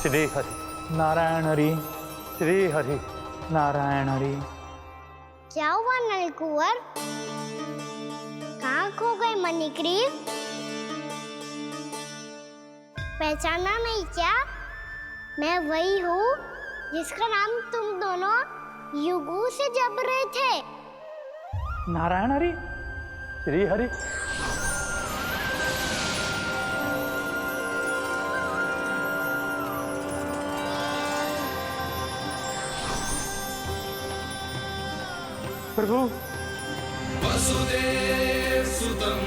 श्री हरि नारायण हरि। श्री हरि नारायण हरि। क्या हुआ नलकुंवर? कहाँ खो गए मणिग्रीव? पहचाना नहीं क्या? मैं वही हूँ जिसका नाम तुम दोनों युगों से जप रहे थे। नारायण हरि। श्री हरि। प्रभु। वसुदेव सुतं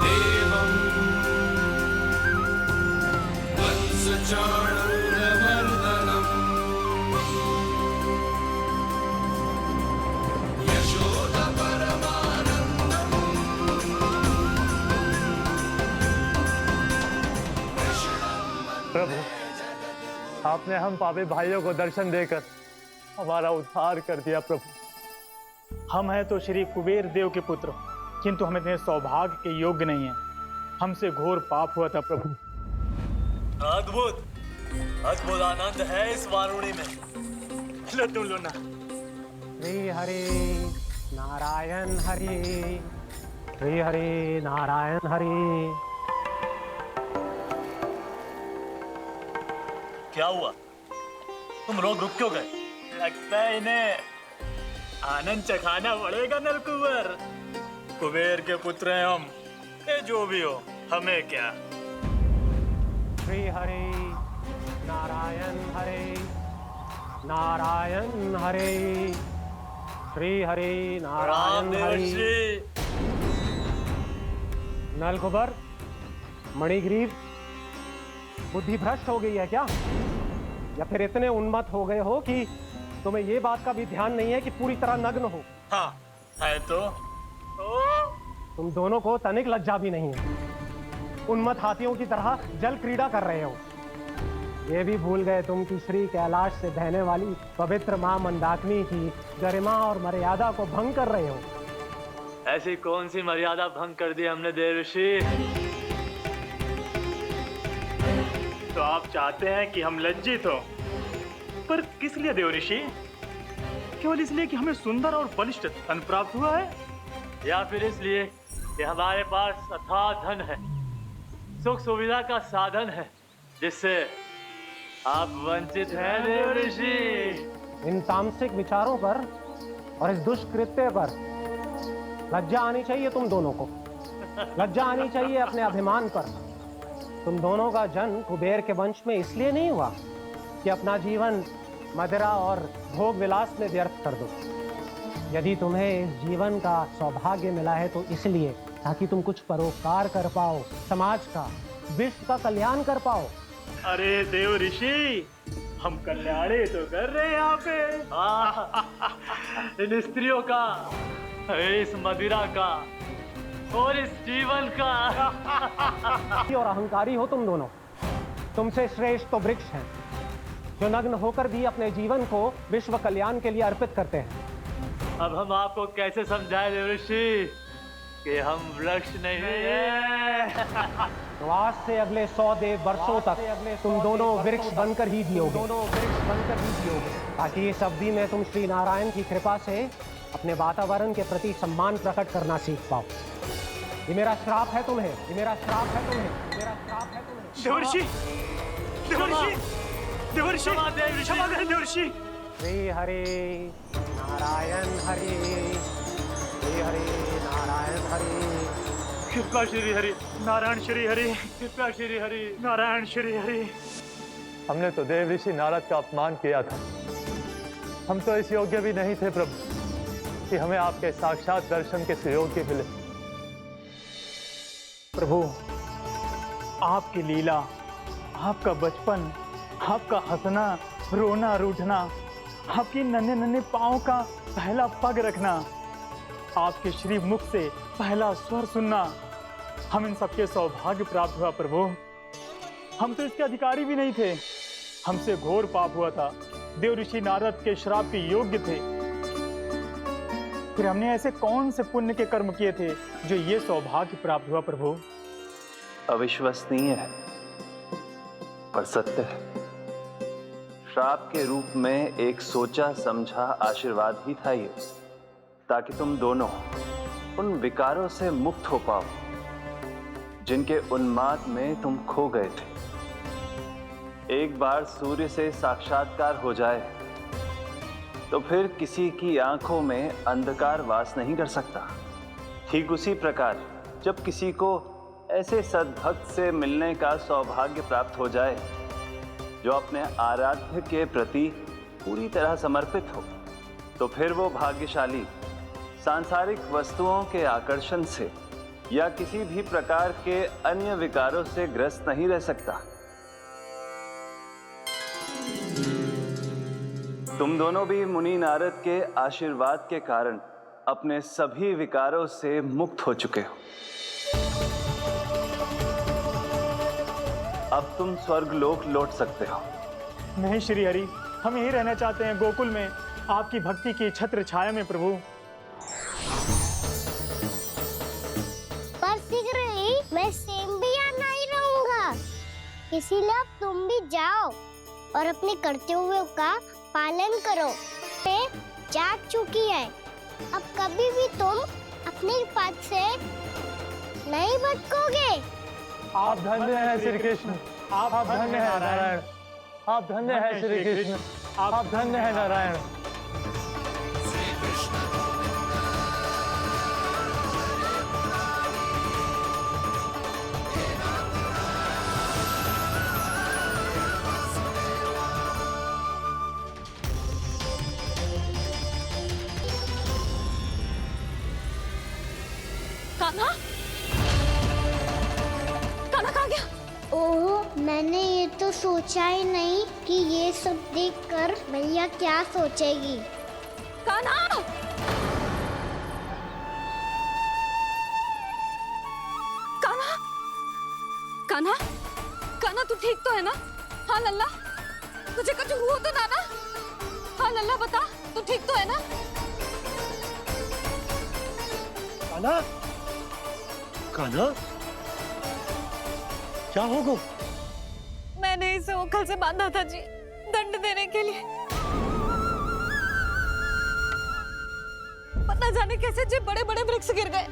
देवं वत्सचाणूरमर्दनम् यशोदपरमानन्दम् प्रभु, आपने हम पापी भाइयों को दर्शन देकर हमारा उद्धार कर दिया। प्रभु, हम हैं तो श्री कुबेर देव के पुत्र, किंतु हम इतने सौभाग्य के योग्य नहीं हैं। हमसे घोर पाप हुआ था प्रभु। अद्भुत अद्भुत आनंद है इस वारुणी में। लो तुम लो ना। श्री हरि नारायण हरि। श्री हरि नारायण हरि। क्या हुआ? तुम लोग रुक क्यों गए? लगता है इन्हें आनंद चखाना पड़ेगा नलकुंवर। कुबेर के पुत्र हैं हम, ये जो भी हो हमें क्या। श्री हरि नारायण हरि। नारायण हरि। श्री हरि नारायण राम हरि। देवर्षि। नलकुबर, मणिग्रीव, बुद्धि भ्रष्ट हो गई है क्या? या फिर इतने उन्मत्त हो गए हो कि तुम्हें ये बात का भी ध्यान नहीं है कि पूरी तरह नग्न हो? हाँ है तो। तुम दोनों को तनिक लज्जा भी नहीं है। उन्मत्त हाथियों की तरह जल क्रीड़ा कर रहे हो। ये भी भूल गए तुम कि श्री कैलाश से बहने वाली पवित्र मां मंदाकिनी की गरिमा और मर्यादा को भंग कर रहे हो। ऐसी कौन सी मर्यादा भंग कर दी हमने देवर्षि? तो आप चाहते हैं कि हम लज्जित हो, पर किस लिए देवऋषि? केवल इसलिए कि हमें सुंदर और बलिष्ठ धन प्राप्त हुआ है, या फिर इसलिए कि हमारे पास अथाह धन है, सुख सुविधा का साधन है, जिससे आप वंचित हैं देवर्षि? इन तामसिक विचारों पर और इस दुष्कृत्य पर लज्जा आनी चाहिए तुम दोनों को। लज्जा आनी चाहिए अपने अभिमान पर। तुम दोनों का जन्म कुबेर के वंश में इसलिए नहीं हुआ कि अपना जीवन मदिरा और भोग विलास में व्यर्थ कर दो। यदि तुम्हें इस जीवन का सौभाग्य मिला है तो इसलिए ताकि तुम कुछ परोपकार कर पाओ, समाज का, विश्व का कल्याण कर पाओ। अरे देवऋषि, हम कल्याणी तो कर रहे हैं यहाँ पे। इन स्त्रियों का, इस मदिरा का और इस जीवन का। और अहंकारी हो तुम दोनों। तुमसे श्रेष्ठ तो वृक्ष हैं, जो नग्न होकर भी अपने जीवन को विश्व कल्याण के लिए अर्पित करते हैं। अब हम आपको कैसे समझाएं देवर्षि कि हम वृक्ष नहीं हैं? तो आज से अगले 100 देव वर्षों तक तुम दोनों वृक्ष बनकर ही जियोगे। ताकि इस अवधि में तुम श्री नारायण की कृपा से अपने वातावरण के प्रति सम्मान प्रकट करना सीख पाओ। ये मेरा श्राप है तुम्हें। ये मेरा श्राप है तुम्हें। मेरा श्राप है तुम्हें। देवर्षि, देवर्षि, देवर्षि, क्षमा करें देवर्षि। श्री हरि नारायण हरि। श्री हरि नारायण हरि। कृपा श्री हरि नारायण श्री हरि। कृपा श्री हरि नारायण श्री हरि। हमने तो देव ऋषि नारद का अपमान किया था। हम तो इस योग्य भी नहीं थे प्रभु कि हमें आपके साक्षात दर्शन के सुयोग्य मिले। प्रभु, आपकी लीला, आपका बचपन, आपका हंसना, रोना, रूठना, आपकी नन्हे नन्हे पाँव का पहला पग रखना, आपके श्री मुख से पहला स्वर सुनना, हम इन सबके सौभाग्य प्राप्त हुआ प्रभु। हम तो इसके अधिकारी भी नहीं थे। हमसे घोर पाप हुआ था। देव ऋषि नारद के श्राप के योग्य थे। फिर हमने ऐसे कौन से पुण्य के कर्म किए थे जो ये सौभाग्य प्राप्त हुआ प्रभु? अविश्वसनीय है। पर सत्य है, श्राप के रूप में एक सोचा समझा आशीर्वाद ही था ये, ताकि तुम दोनों उन विकारों से मुक्त हो पाओ जिनके उन्माद में तुम खो गए थे। एक बार सूर्य से साक्षात्कार हो जाए तो फिर किसी की आंखों में अंधकार वास नहीं कर सकता। ठीक उसी प्रकार जब किसी को ऐसे सद्भक्त से मिलने का सौभाग्य प्राप्त हो जाए जो अपने आराध्य के प्रति पूरी तरह समर्पित हो, तो फिर वो भाग्यशाली सांसारिक वस्तुओं के आकर्षण से या किसी भी प्रकार के अन्य विकारों से ग्रस्त नहीं रह सकता। तुम दोनों भी मुनि नारद के आशीर्वाद के कारण अपने सभी विकारों से मुक्त हो चुके हो। अब तुम स्वर्गलोक लौट सकते हो। नहीं श्री हरि, हम यहीं रहना चाहते हैं, गोकुल में, आपकी भक्ति की छत्र छाया में प्रभु। पर शीघ्र ही मैं सेम्बिया नहीं रहूंगा, इसीलिए अब तुम भी जाओ और अपने कर्तव्यों का पालन करो। मैं जाग चुकी है, अब कभी भी तुम अपने पद से नहीं भटकोगे। आप धन्य हैं श्री कृष्ण, आप धन्य हैं नारायण, आप धन्य हैं श्री कृष्ण, आप धन्य हैं नारायण। कान्हा, कान्हा कहाँ गया? ओह, मैंने ये तो सोचा ही नहीं कि ये सब देखकर भैया क्या सोचेगी। कान्हा! कान्हा! कान्हा! कान्हा तू ठीक तो है ना? हाँ लल्ला, तुझे कुछ हुआ तो ना? हाँ लल्ला बता, तू ठीक तो है ना? कान्हा, कान्हा, क्या होगा? मैंने इसे ओखल से बांधा था जी, दंड देने के लिए। पता जाने कैसे जे बड़े बड़े वृक्ष गिर गए।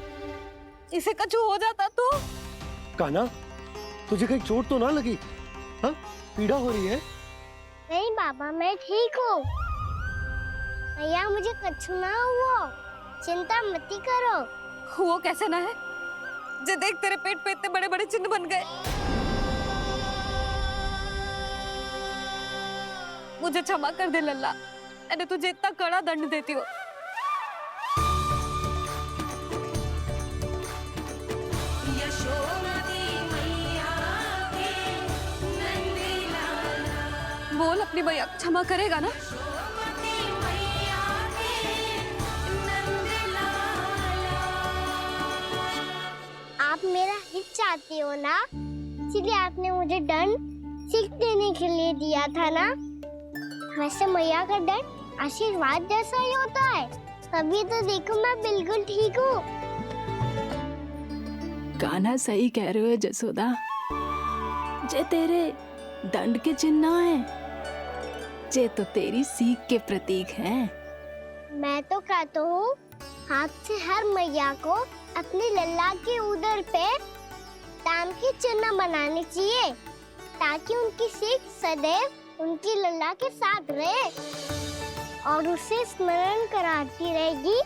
इसे कुछ हो जाता तो? कान्हा, तुझे कहीं चोट तो ना लगी? हाँ, पीड़ा हो रही है? नहीं बाबा, मैं ठीक हूँ। भैया मुझे कुछ ना हुआ, चिंता मत करो। वो कैसे ना है? जे देख तेरे पेट पे इतने बड़े बड़े चिन्ह बन गए। मुझे क्षमा कर दे लल्ला, मैंने तुझे इतना कड़ा दंड देती हूँ। बोल अपनी भैया क्षमा करेगा ना? आप मेरा हित चाहते हो ना, इसलिए आपने मुझे दंड सीख देने के लिए दिया था ना। वैसे मैया का दंड आशीर्वाद जैसा ही होता है, तभी तो देखो मैं बिल्कुल ठीक हूँ। कान्हा सही कह रहे हो जसोदा, जे तेरे दंड के चिन्ह है, जे तो तेरी सीख के प्रतीक हैं। मैं तो कहता हूँ हाथ से हर मैया को अपनी लल्ला के उदर पे ताम के चिन्ह बनाने चाहिए, ताकि उनकी सीख सदैव उनकी लल्ला के साथ रहे और उसे स्मरण कराती रहेगी।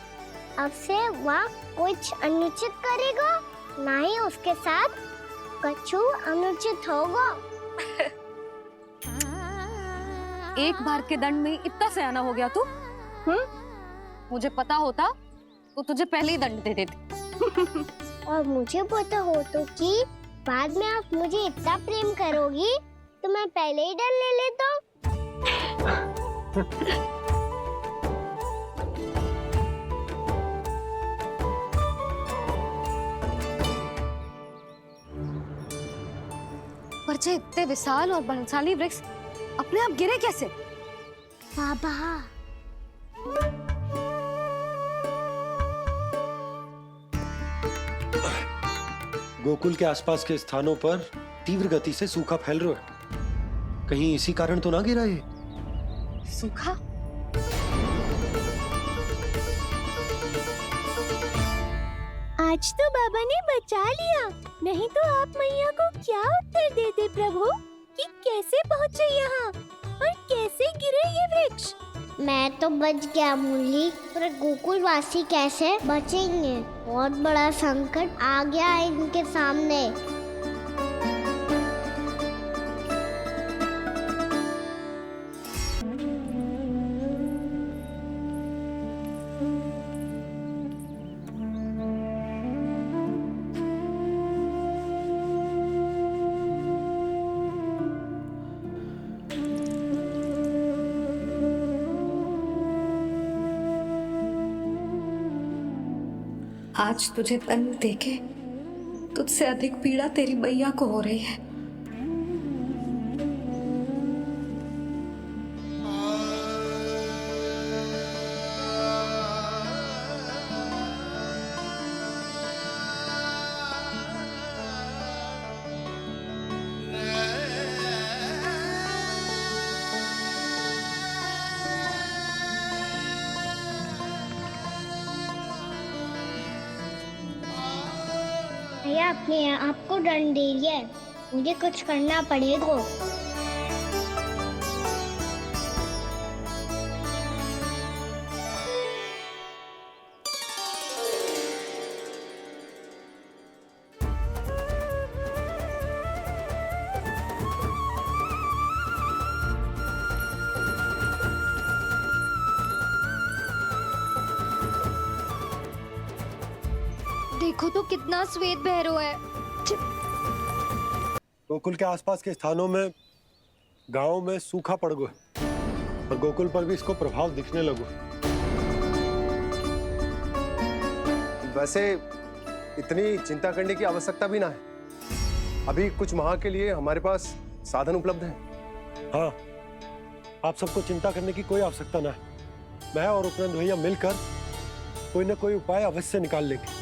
अब से वह कुछ अनुचित करेगा, ना ही उसके साथ कुछ अनुचित होगा। एक बार के दंड में इतना सयाना हो गया तू? मुझे पता होता तो तुझे पहले ही दंड दे देती। और मुझे पता हो तो कि बाद में आप मुझे इतना प्रेम करोगी तो मैं पहले ही दंड ले लेता हूँ। पर जे इतने विशाल और बलशाली वृक्ष अपने आप गिरे कैसे? बाबा, गोकुल के आसपास के स्थानों पर तीव्र गति से सूखा फैल रहा है। कहीं इसी कारण तो ना गिरा ये? सूखा? आज तो बाबा ने बचा लिया, नहीं तो आप मैया को क्या उत्तर देते प्रभु कि कैसे पहुँचे यहाँ और कैसे गिरे ये वृक्ष। मैं तो बच गया मुरली, पर गोकुल वासी कैसे बचेंगे? बहुत बड़ा संकट आ गया है इनके सामने। आज तुझे तन देके तुझसे अधिक पीड़ा तेरी मैया को हो रही है। भैया अपने आपको दंड दे रही है, मुझे कुछ करना पड़ेगा। देखो तो कितना श्वेत भैरव है। गोकुल के आसपास के स्थानों में, गांवों में सूखा पड़ गया और गोकुल पर भी इसको प्रभाव दिखने लगो। वैसे इतनी चिंता करने की आवश्यकता भी ना है। अभी कुछ माह के लिए हमारे पास साधन उपलब्ध है। हाँ, आप सबको चिंता करने की कोई आवश्यकता ना है। मैं और उपनंद भैया मिलकर कोई ना कोई उपाय अवश्य निकाल लेंगे।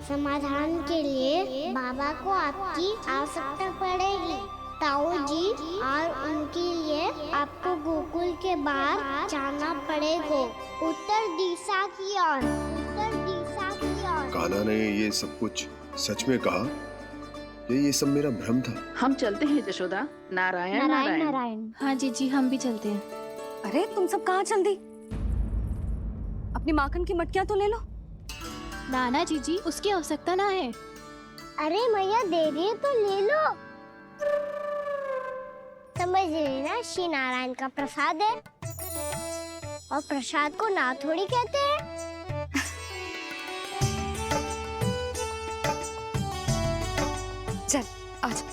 समाधान के लिए बाबा को आपकी आवश्यकता पड़ेगी। ताऊ जी और उनके लिए आपको गोकुल के बाहर जाना पड़ेगा, उत्तर दिशा की ओर। उत्तर दिशा की ओर। कान्हा ने ये सब कुछ सच में कहा? ये सब मेरा भ्रम था? हम चलते हैं जशोदा। नारायण नारायण नारायण। हाँ जीजी, हम भी चलते हैं। अरे तुम सब कहाँ चल दी? अपनी माखन की मटकियाँ तो ले लो। नाना जीजी, उसकी आवश्यकता ना है। अरे मैया दे रही है तो ले लो। समझ लेना, श्री नारायण का प्रसाद है और प्रसाद को ना थोड़ी कहते हैं। चल आज।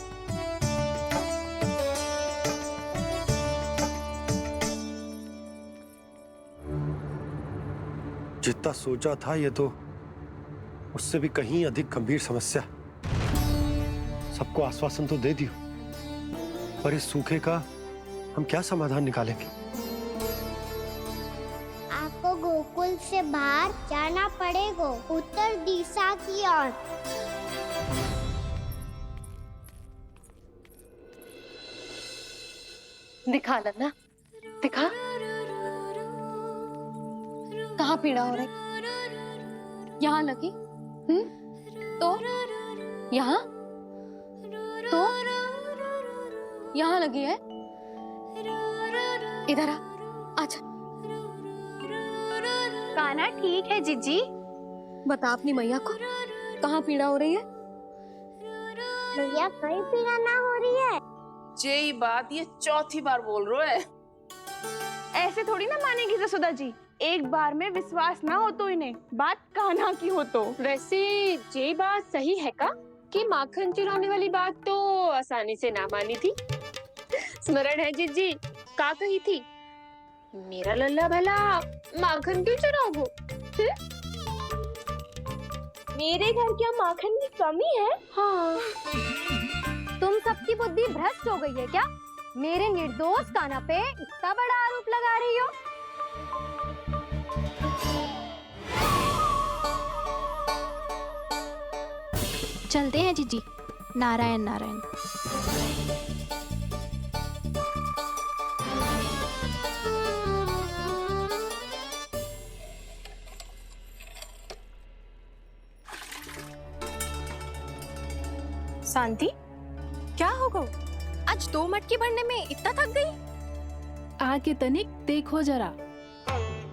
जितना सोचा था ये तो उससे भी कहीं अधिक गंभीर समस्या। सबको आश्वासन तो दे दियो, पर इस सूखे का हम क्या समाधान निकालेंगे? आपको गोकुल से बाहर जाना पड़ेगा, उत्तर दिशा की ओर। दिखा लन्ना, दिखा। कहाँ पीड़ा हो रही? यहाँ लगी? तो यहाँ? तो यहाँ लगी है? इधर आ, आजा। कान्हा ठीक है जीजी। बता अपनी मैया को कहाँ पीड़ा हो रही है? भैया कहीं पीड़ा ना हो रही है। यही बात ये चौथी बार बोल रहे है। ऐसे थोड़ी ना मानेगी जसोदा जी। एक बार में विश्वास ना हो तो इन्हें, बात कान्हा की हो तो। वैसे ये बात सही है का कि माखन चुराने वाली बात तो आसानी से ना मानी थी। स्मरण है जीजी का कही थी, मेरा लल्ला भला माखन क्यों चुराओगे? मेरे घर क्या माखन की कमी है? हाँ। तुम सबकी बुद्धि भ्रष्ट हो गई है क्या? मेरे निर्दोष कान्हा पे इतना बड़ा आरोप लगा रही हो? चलते हैं जीजी। नारायण नारायण। शांति, क्या हो गो? आज 2 मटकी भरने में इतना थक गई? आके तनिक देखो जरा,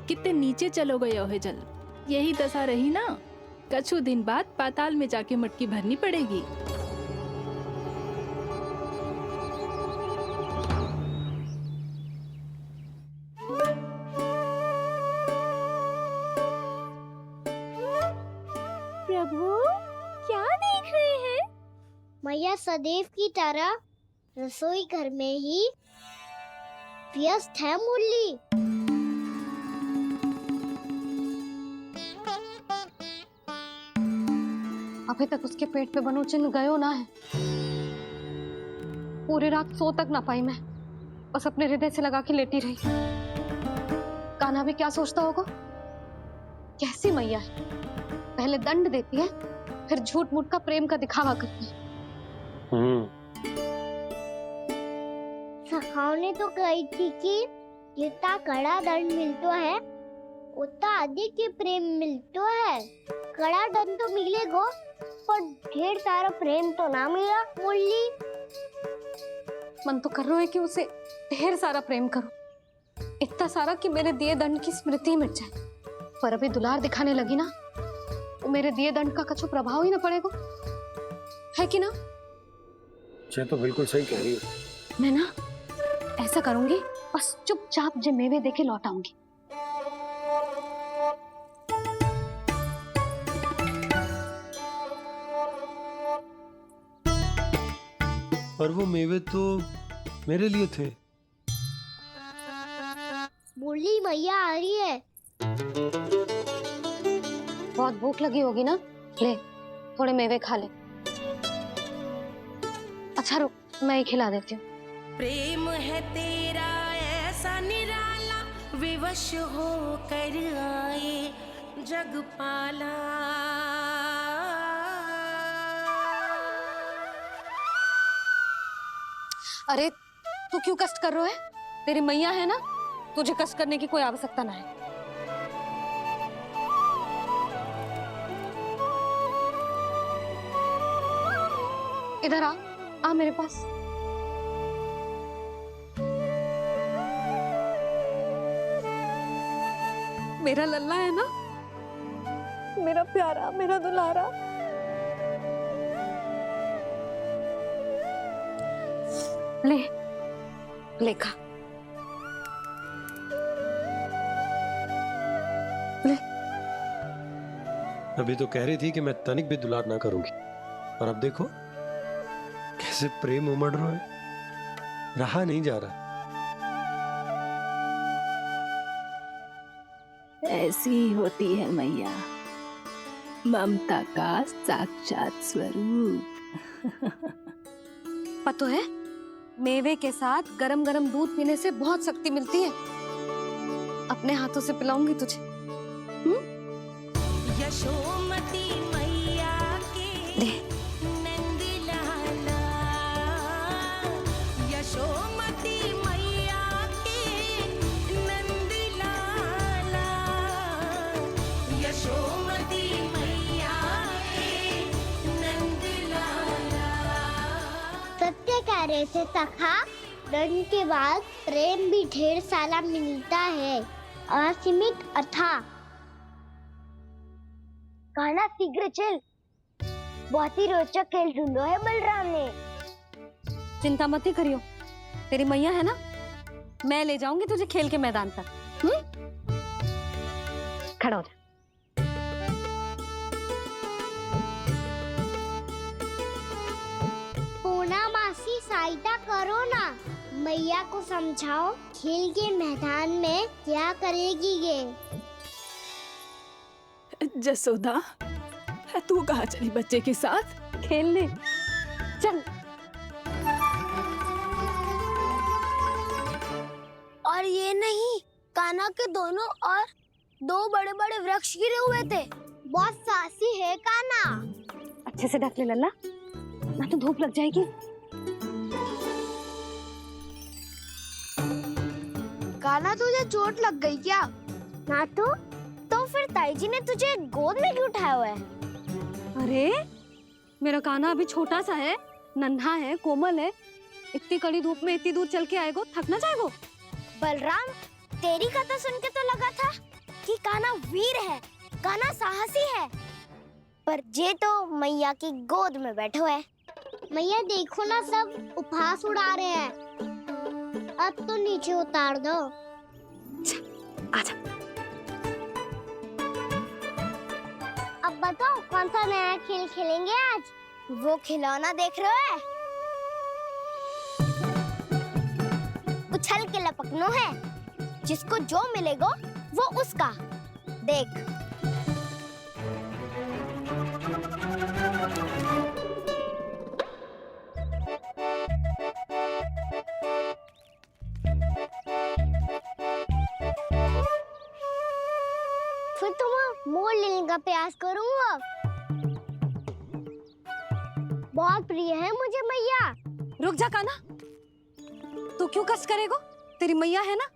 कितने नीचे चलो गए हो जल। यही दशा रही ना, कछु दिन बाद पाताल में जाके मटकी भरनी पड़ेगी। प्रभु, क्या देख रहे हैं? मैया सदैव की तरह रसोई घर में ही व्यस्त है मुरली। अभी तक उसके पेट पे बनो चिन्ह गयो ना है। पूरी रात सो तक ना पाई मैं, बस अपने हृदय से लगा के लेटी रही। कान्हा भी क्या सोचता होगा? कैसी मैया है, पहले दंड देती है, फिर झूठ मूठ का प्रेम का दिखावा करती है। सखाओ ने तो कही थी कि जितना कड़ा दंड मिलता है उतना अधिक ही प्रेम मिलता है। कड़ा दंड तो मिलेगा पर ढेर सारा प्रेम तो ना मिला मुरली। मन तो कर रहा है कि उसे ढेर सारा प्रेम करो, इतना सारा कि मेरे दिए दंड की स्मृति मिट जाए। पर अभी दुलार दिखाने लगी ना, तो मेरे दिए दंड का कछु प्रभाव ही ना पड़ेगा, है कि ना? ये तो बिल्कुल सही कह रही है। मैं ना ऐसा करूंगी, बस चुपचाप जे मेवे देके लौट आऊंगी। पर वो मेवे तो मेरे लिए थे। मुरली मैया आ रही है। बहुत भूख लगी होगी ना, ले थोड़े मेवे खा ले। अच्छा रुक, मैं ही खिला देती हूँ। प्रेम है तेरा ऐसा निराला, विवश हो कर आए जग पाला। अरे तू क्यों कष्ट कर रहा है? तेरी मैया है ना, तुझे कष्ट करने की कोई आवश्यकता ना है। इधर आ मेरे पास। मेरा लल्ला है ना, मेरा प्यारा, मेरा दुलारा। ले ले खा, ले। अभी तो कह रही थी कि मैं तनिक भी दुलार ना करूंगी, और अब देखो कैसे प्रेम उमड़ रहा है, रहा नहीं जा रहा। ऐसी ही होती है मैया, ममता का साक्षात स्वरूप। पता है, मेवे के साथ गरम गरम दूध पीने से बहुत शक्ति मिलती है। अपने हाथों से पिलाऊंगी तुझे। यशोमती मैया के नंद लाला, यशोमती मैया के नंद लाला, यशोमती मैया के नंद लाला। सत्य कह रहे थे सखा, दंड के बाद प्रेम भी ढेर सारा मिलता है, असीमित अथाह। कान्हा शीघ्र चल, बहुत ही रोचक खेल ढूंढो है बलराम ने। चिंता मत ही करियो, तेरी मैया है ना, मैं ले जाऊंगी तुझे खेल के मैदान तक। खड़ा हो जा। पूना मासी सहायता करो ना, मैया को समझाओ खेल के मैदान में क्या करेगी ये। जसोदा, तू कहाँ चली बच्चे के साथ? खेलने चल। और ये नहीं, कान्हा के दोनों और 2 बड़े बड़े वृक्ष गिरे हुए थे। बहुत साहसी है कान्हा। अच्छे से ढक ले लल्ला, ना तो धूप लग जाएगी। कान्हा तुझे चोट लग गई क्या? ना तो फिर ताई जी ने तुझे गोद में क्यों उठाया हुआ है? अरे मेरा कान्हा अभी छोटा सा है, नन्हा है, कोमल है। इतनी कड़ी धूप में इतनी दूर चल के आएगो, थक ना जाएगो। बलराम, तेरी कथा सुन के तो लगा था कि कान्हा वीर है, कान्हा साहसी है, पर जे तो मैया की गोद में बैठो है। मैया देखो ना, सब उपहास उड़ा रहे हैं। अब तो नीचे उतार दो। आजा। अब बताओ कौन सा नया खेल खेलेंगे आज? वो खिलौना देख रहे हो? उछल के लपकनो है, जिसको जो मिलेगा वो उसका। देख। फिर तुम मोड़ लेने का प्रयास करूंगा। बहुत प्रिय है मुझे मैया। रुक जा कान्हा, तू क्यों कष्ट करेगो? तेरी मैया है ना।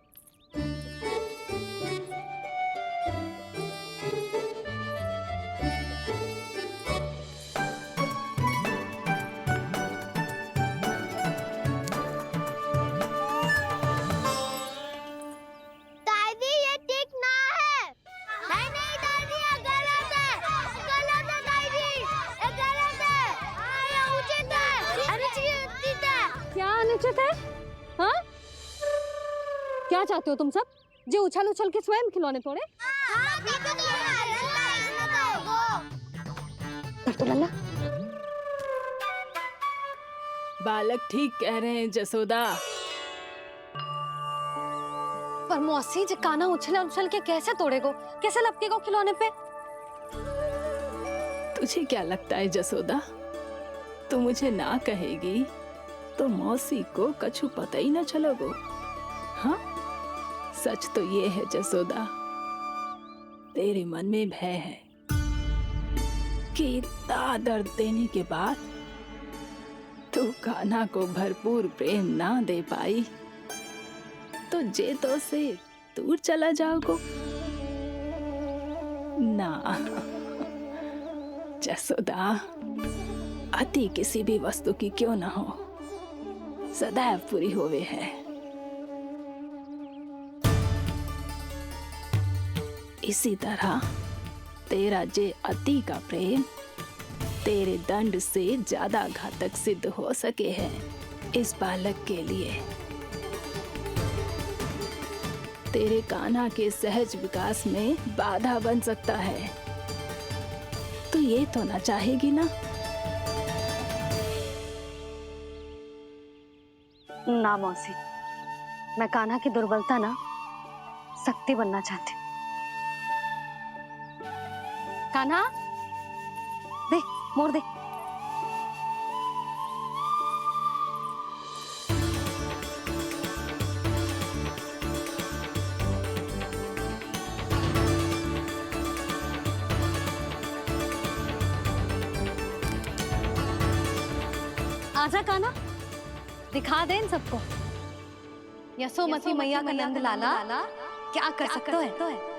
दादी ये ठीक ना है। नहीं दादी, ये गलत है। गलत है दादी, ये गलत है। ये उचित है, अनुचित है। क्या अनुचित है? हाँ? क्या चाहते हो तुम सब? जो उछल उछल के स्वयं खिलौने तोड़े? तो लल्ला, बालक ठीक कह रहे हैं जसोदा। पर मौसी जे कान्हा उछल उछल के कैसे तोड़ेगो, कैसे लपकेगो खिलौने पे? तुझे क्या लगता है जसोदा, तू मुझे ना कहेगी तो मौसी को कछु पता ही न चलोगो? हाँ, सच तो ये है जसोदा, तेरे मन में भय है कि इतना दर्द देने के बाद तू कान्हा को भरपूर प्रेम ना दे पाई तो जे तो से दूर चला जाओगो ना। जसोदा, अति किसी भी वस्तु की क्यों ना हो, सदैव पूरी होवे है। इसी तरह तेरा जे अति का प्रेम तेरे दंड से ज्यादा घातक सिद्ध हो सके है इस बालक के लिए। तेरे कान्हा के सहज विकास में बाधा बन सकता है। तो ये तो ना चाहेगी ना? ना मौसी, मैं कान्हा की दुर्बलता ना शक्ति बनना चाहती। कान्हा, दे, मोड़ दे। आजा कान्हा, दिखा दे इन सबको यशोमती मैया का नंद लाला क्या कर सकता है।